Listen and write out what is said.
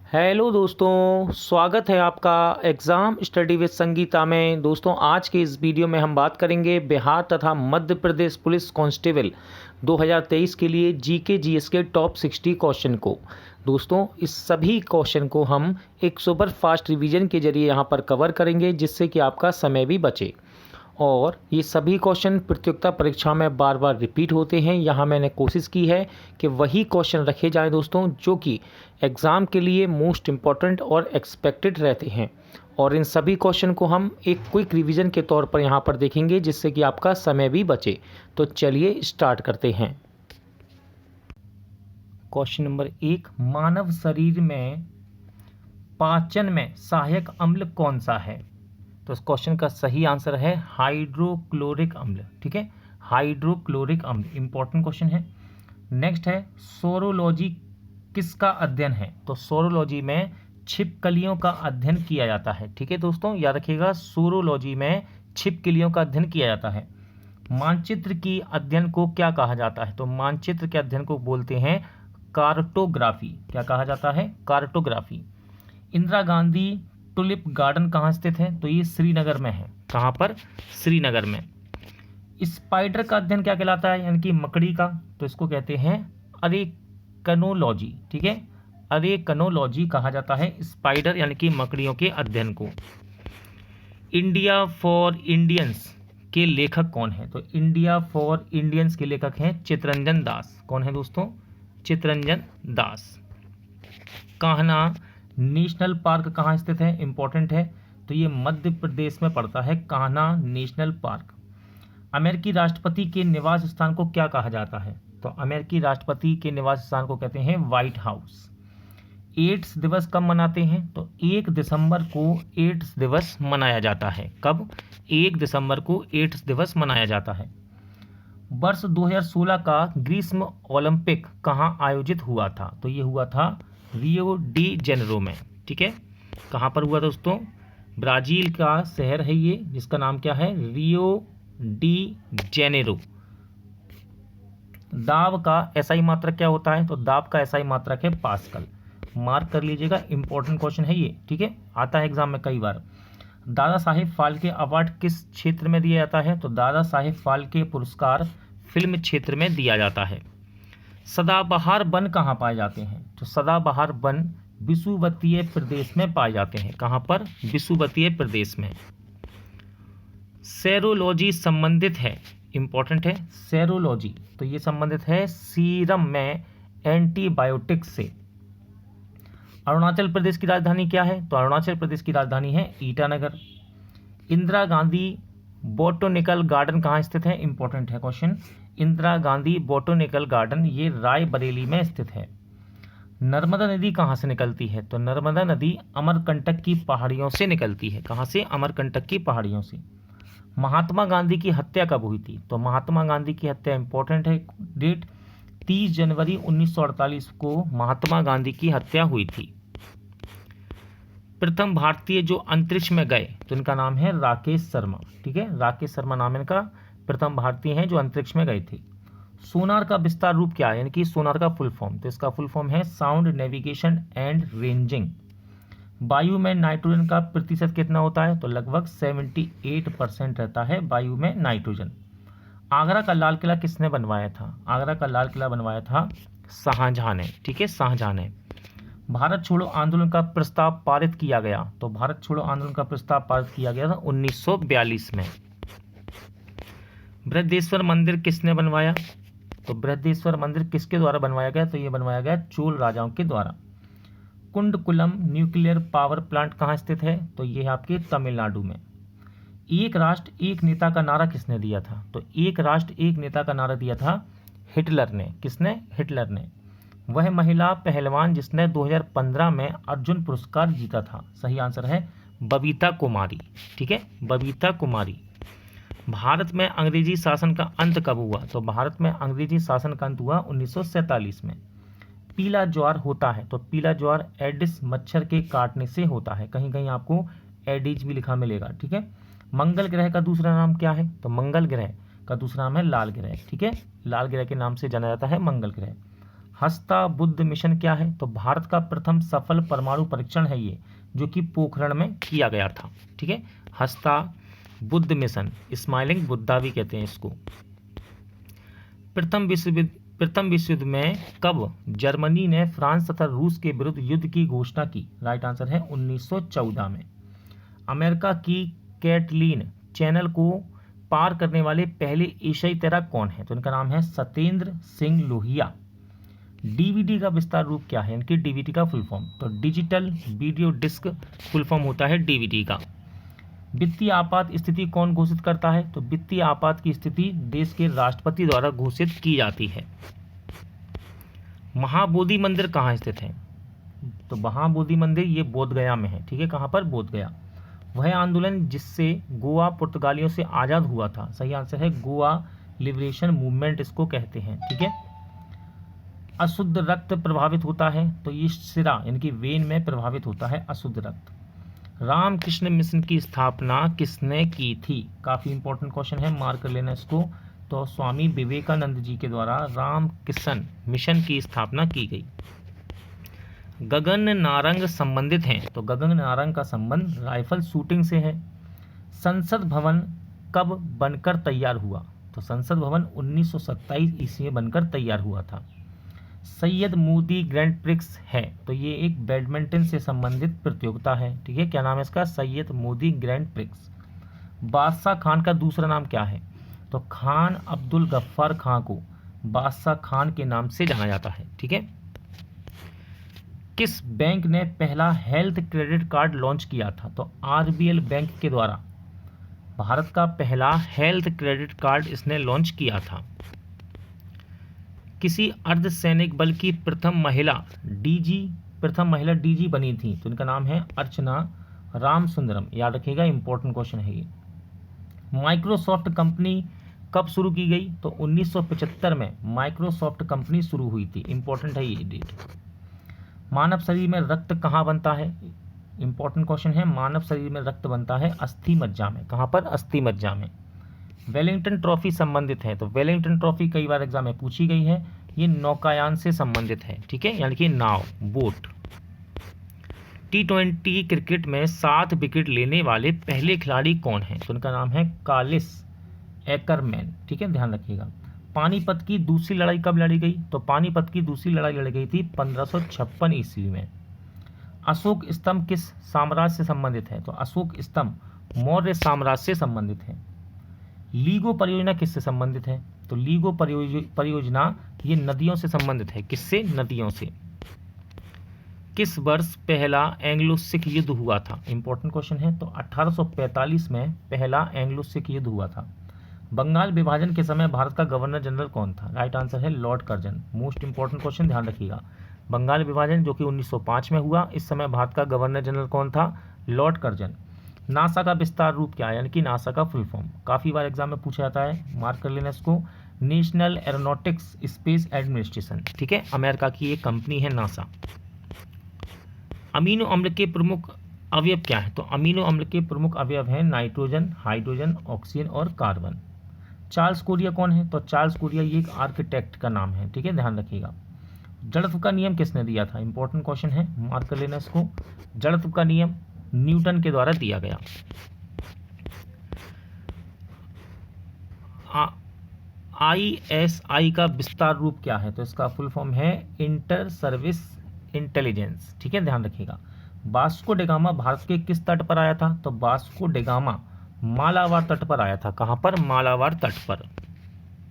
Hello दोस्तों, स्वागत है आपका एग्ज़ाम स्टडी विद संगीता में। दोस्तों, आज के इस वीडियो में हम बात करेंगे बिहार तथा मध्य प्रदेश पुलिस कांस्टेबल 2023 के लिए जीके जीएस के टॉप 60 क्वेश्चन को। दोस्तों, इस सभी क्वेश्चन को हम एक सुपर फास्ट रिवीजन के जरिए यहाँ पर कवर करेंगे, जिससे कि आपका समय भी बचे। और ये सभी क्वेश्चन प्रतियोगिता परीक्षा में बार बार रिपीट होते हैं। यहाँ मैंने कोशिश की है कि वही क्वेश्चन रखे जाएं दोस्तों, जो कि एग्ज़ाम के लिए मोस्ट इम्पॉर्टेंट और एक्सपेक्टेड रहते हैं। और इन सभी क्वेश्चन को हम एक क्विक रिवीजन के तौर पर यहाँ पर देखेंगे, जिससे कि आपका समय भी बचे। तो चलिए स्टार्ट करते हैं। क्वेश्चन नंबर 1, मानव शरीर में पाचन में सहायक अम्ल कौन सा है? तो इस क्वेश्चन का सही आंसर है हाइड्रोक्लोरिक अम्ल। ठीक है, हाइड्रोक्लोरिक अम्ल इंपॉर्टेंट क्वेश्चन है। नेक्स्ट है, सोरोलॉजी किसका अध्ययन है? तो सोरोलॉजी में छिपकलियों का अध्ययन किया जाता है। ठीक है दोस्तों, याद रखिएगा, सोरोलॉजी में छिपकलियों का अध्ययन किया जाता है। मानचित्र की अध्ययन को क्या कहा जाता है? तो मानचित्र के अध्ययन को बोलते हैं कार्टोग्राफी। क्या कहा जाता है? Cartography. Indira Gandhi tulip garden कहाँ स्थित है? तो ये श्रीनगर में है। कहाँ पर? श्रीनगर में। स्पाइडर का अध्ययन क्या कहलाता है, यानी कि मकड़ी का? तो इसको कहते हैं अरेकनोलॉजी। ठीक है, अरेकनोलॉजी कहा जाता है स्पाइडर यानी कि मकड़ियों के अध्ययन को। इंडिया फॉर इंडियंस के लेखक कौन है? तो इंडिया फॉर इंडियंस के लेखक हैं चित्तरंजन दास। कौन है दोस्तों? चित्तरंजन दास। कान्हा नेशनल पार्क कहाँ स्थित है? इंपॉर्टेंट है। तो ये मध्य प्रदेश में पड़ता है, कान्हा नेशनल पार्क। अमेरिकी राष्ट्रपति के निवास स्थान को क्या कहा जाता है? तो अमेरिकी राष्ट्रपति के निवास स्थान को कहते हैं व्हाइट हाउस। एड्स दिवस कब मनाते हैं? तो 1 दिसंबर को एड्स दिवस मनाया जाता है। कब? 1 दिसंबर को एड्स दिवस मनाया जाता है। वर्ष 2016 का ग्रीष्म ओलंपिक कहाँ आयोजित हुआ था? तो ये हुआ था रियो डी जेनेरो में। ठीक है, कहाँ पर हुआ दोस्तों? ब्राज़ील का शहर है ये, जिसका नाम क्या है? Rio de Janeiro. दाब का एसआई मात्रक क्या होता है? तो दाब का एसआई मात्रक है पास्कल। मार्क कर लीजिएगा, इंपॉर्टेंट क्वेश्चन है ये। ठीक है, आता है एग्जाम में कई बार। दादा साहेब फाल्के अवार्ड किस क्षेत्र में दिया जाता है? तो दादा साहेब फाल्के पुरस्कार फिल्म क्षेत्र में दिया जाता है। सदाबहार वन कहाँ पाए जाते हैं? तो सदाबहार वन विषुवतीय प्रदेश में पाए जाते हैं। कहाँ पर? विषुवतीय प्रदेश में। सेरोलॉजी संबंधित है, इंपॉर्टेंट है सेरोलॉजी, तो ये संबंधित है सीरम में एंटीबायोटिक्स से। अरुणाचल प्रदेश की राजधानी क्या है? तो अरुणाचल प्रदेश की राजधानी है ईटानगर। इंदिरा गांधी बोटोनिकल गार्डन कहाँ स्थित है? इंपॉर्टेंट है question. Indira Gandhi botanical garden ये रायबरेली में स्थित है। नर्मदा नदी कहाँ से निकलती है? तो नर्मदा नदी अमरकंटक की पहाड़ियों से निकलती है। कहाँ से? अमरकंटक की पहाड़ियों से। महात्मा गांधी की हत्या कब हुई थी? तो महात्मा गांधी की हत्या इंपॉर्टेंट है डेट, 30 जनवरी 1948 को महात्मा गांधी की हत्या हुई थी। प्रथम भारतीय जो अंतरिक्ष में गए, तो इनका नाम है राकेश शर्मा। ठीक है, राकेश शर्मा नाम इनका। प्रथम भारतीय हैं जो अंतरिक्ष में गए थे। सोनार का विस्तार रूप क्या है, यानी कि सोनार का फुल फॉर्म? तो इसका फुल फॉर्म है साउंड नेविगेशन एंड रेंजिंग। वायु में नाइट्रोजन का प्रतिशत कितना होता है? तो लगभग 78% रहता है वायु में नाइट्रोजन। आगरा का लाल किला किसने बनवाया था? आगरा का लाल किला बनवाया था शाहजहां ने। ठीक है, शाहजहां ने। भारत छोड़ो आंदोलन का प्रस्ताव पारित किया गया, तो भारत छोड़ो आंदोलन का प्रस्ताव पारित किया गया था 1942 में। बृहदेश्वर मंदिर किसने बनवाया? तो बृहदेश्वर मंदिर किसके द्वारा बनवाया गया? तो ये बनवाया गया चोल राजाओं के द्वारा। कुंडकुलम न्यूक्लियर पावर प्लांट कहाँ स्थित है? तो ये है आपके तमिलनाडु में। एक राष्ट्र एक नेता का नारा किसने दिया था? तो एक राष्ट्र एक नेता का नारा दिया था हिटलर ने। किसने? हिटलर ने। वह महिला पहलवान जिसने 2015 में अर्जुन पुरस्कार जीता था, सही आंसर है बबीता कुमारी। ठीक है, बबीता कुमारी। भारत में अंग्रेजी शासन का अंत कब हुआ? तो भारत में अंग्रेजी शासन का अंत हुआ 1947 में। पीला ज्वार होता है, तो पीला ज्वार एडिस मच्छर के काटने से होता है। कहीं कहीं आपको एडिज भी लिखा मिलेगा। ठीक है, मंगल ग्रह का दूसरा नाम क्या है? तो मंगल ग्रह का दूसरा नाम है लाल ग्रह। ठीक है, लाल ग्रह के नाम से जाना जाता है मंगल ग्रह। हस्ता बुद्ध मिशन क्या है? तो भारत का प्रथम सफल परमाणु परीक्षण है ये, जो कि पोखरण में किया गया था। ठीक है, हस्ता बुद्ध मिशन, स्माइलिंग बुद्धा भी कहते हैं इसको। प्रथम विश्व युद्ध में कब जर्मनी ने फ्रांस तथा रूस के विरुद्ध युद्ध की घोषणा की? राइट आंसर है 1914 में। अमेरिका की कैटलीन चैनल को पार करने वाले पहले एशियाई तैराक कौन है? तो इनका नाम है सत्येंद्र सिंह लोहिया। डीवीडी का विस्तार रूप क्या है? इनकी डीवीडी का फुल फॉर्म, तो digital video disc full form होता है डीवीडी का। वित्तीय आपात स्थिति कौन घोषित करता है? तो वित्तीय आपात की स्थिति देश के राष्ट्रपति द्वारा घोषित की जाती है। महाबोधि मंदिर कहाँ स्थित है? तो महाबोधि मंदिर ये बोध गया में है। ठीक है, कहाँ पर? बोध गया। वह आंदोलन जिससे गोवा पुर्तगालियों से आज़ाद हुआ था, सही आंसर है गोवा लिबरेशन मूवमेंट इसको कहते हैं। ठीक है, अशुद्ध रक्त प्रभावित होता है, तो ये सिरा इनकी वेन में प्रभावित होता है अशुद्ध रक्त। रामकृष्ण मिशन की स्थापना किसने की थी? काफ़ी इंपॉर्टेंट क्वेश्चन है, मार्क कर लेना इसको। तो स्वामी विवेकानंद जी के द्वारा रामकृष्ण मिशन की स्थापना की गई। गगन नारंग संबंधित हैं, तो गगन नारंग का संबंध राइफल शूटिंग से है। संसद भवन कब बनकर तैयार हुआ? तो संसद भवन 1927 ईस्वी में बनकर तैयार हुआ था। सैयद मोदी ग्रैंड प्रिक्स है, तो ये एक बैडमिंटन से संबंधित प्रतियोगिता है। ठीक है, क्या नाम है इसका? Syed Modi grand prix. बादशाह खान का दूसरा नाम क्या है? तो खान अब्दुल गफ्फार खान को बादशाह खान के नाम से जाना जाता है। ठीक है, किस बैंक ने पहला हेल्थ क्रेडिट कार्ड लॉन्च किया था? तो आरबीएल बैंक के द्वारा भारत का पहला हेल्थ क्रेडिट कार्ड इसने लॉन्च किया था। किसी अर्धसैनिक बल की प्रथम महिला डीजी बनी थी, तो इनका नाम है अर्चना रामसुंदरम। याद रखिएगा, इंपॉर्टेंट क्वेश्चन है ये। माइक्रोसॉफ्ट कंपनी कब शुरू की गई? तो 1975 में माइक्रोसॉफ्ट कंपनी शुरू हुई थी। इंपॉर्टेंट है ये डेट। मानव शरीर में रक्त कहाँ बनता है? इंपॉर्टेंट क्वेश्चन है। मानव शरीर में रक्त बनता है अस्थि मज्जा में। कहाँ पर? अस्थि मज्जा में। वेलिंगटन ट्रॉफी संबंधित है, तो वेलिंगटन ट्रॉफी कई बार एग्जाम में पूछी गई है। ये नौकायान से संबंधित है। ठीक है, यानी कि नाव, बोट। T20 क्रिकेट में 7 विकेट लेने वाले पहले खिलाड़ी कौन है? तो उनका नाम है कालिस एकरमैन। ठीक है, ध्यान रखिएगा। पानीपत की दूसरी लड़ाई कब लड़ी गई? तो पानीपत की दूसरी लड़ाई लड़ी गई थी 1556 ईस्वी में। अशोक स्तंभ किस साम्राज्य से संबंधित है? तो अशोक स्तंभ मौर्य साम्राज्य से संबंधित है। लीगो परियोजना किससे संबंधित है? तो लीगो परियोजना ये नदियों से संबंधित है। किससे? नदियों से। किस वर्ष पहला एंग्लो सिख युद्ध हुआ था? इंपॉर्टेंट क्वेश्चन है। तो 1845 में पहला एंग्लो सिख युद्ध हुआ था। बंगाल विभाजन के समय भारत का गवर्नर जनरल कौन था? राइट आंसर है Lord Curzon. Most important question, ध्यान रखिएगा। बंगाल विभाजन जो कि 1905 में हुआ, इस समय भारत का गवर्नर जनरल कौन था? Lord Curzon. नासा का विस्तार रूप क्या है? यानी कि नासा का फुल फॉर्म काफ़ी बार एग्जाम में पूछा जाता है, मार्क कर लेना इसको। National aeronautics space administration. ठीक है, अमेरिका की एक कंपनी है नासा। अमीनो अम्ल के प्रमुख अवयव क्या है? तो अमीनो अम्ल के प्रमुख अवयव हैं नाइट्रोजन, हाइड्रोजन, ऑक्सीजन और कार्बन। चार्ल्स कोरिया कौन है? तो चार्ल्स कोरिया ये एक आर्किटेक्ट का नाम है। ठीक है, ध्यान रखिएगा। जड़त्व का नियम किसने दिया था? इंपॉर्टेंट क्वेश्चन है, मार्क कर लेना इसको। जड़त्व का नियम न्यूटन के द्वारा दिया गया। ISI का विस्तार रूप क्या है? तो इसका फुल फॉर्म है इंटर सर्विस इंटेलिजेंस। ठीक है, ध्यान रखिएगा। वास्को डिगामा भारत के किस तट पर आया था? तो वास्को डिगामा मालाबार तट पर आया था। कहाँ पर? मालाबार तट पर।